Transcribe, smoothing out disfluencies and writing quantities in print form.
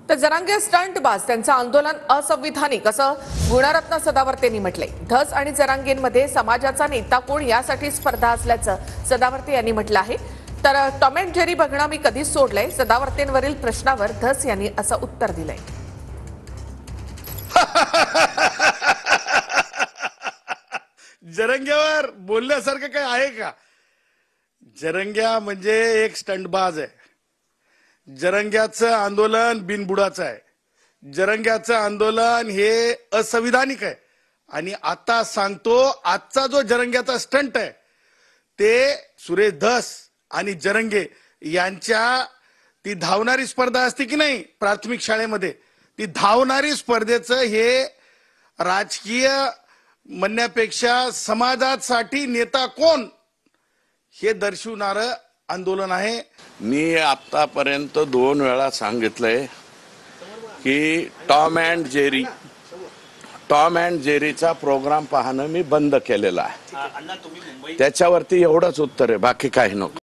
तर जरांगे स्टंटबाज त्यांचं आंदोलन असंविधानिक असं गुणरत्न सदावर्तेंनी म्हटलंय। धस आणि जरांगेंमध्ये समाजाचा नेता कोण यासाठी स्पर्धा असल्याचं सदावर्ते यांनी म्हटलं आहे। तर टॉम अँड जेरी बघणं मी कधीच सोडलंय, सदावर्तेंवरील प्रश्नावर धस यांनी असं उत्तर दिलंय। जरंग्यावर बोलण्यासारखं काय आहे का? जरंग्या म्हणजे एक स्टंटबाज आहे। जरंग्याचं आंदोलन बिनबुडाचं आहे। जरंग्याचं आंदोलन हे असंविधानिक आहे। आणि आता सांगतो, आजचा जो जरंग्याचा स्टंट आहे ते सुरेश धस आणि जरंगे यांच्या ती धावणारी स्पर्धा असते की नाही प्राथमिक शाळेमध्ये, ती धावणारी स्पर्धेचं हे राजकीय म्हणण्यापेक्षा समाजासाठी नेता कोण हे दर्शवणारं आंदोलन आहे। मी आतापर्यंत 2 वेळा सांगितलंय की टॉम अँड जेरीचा प्रोग्राम पाहणं मी बंद केलेला आहे। त्याच्यावरती एवढंच उत्तर आहे, बाकी काही नको।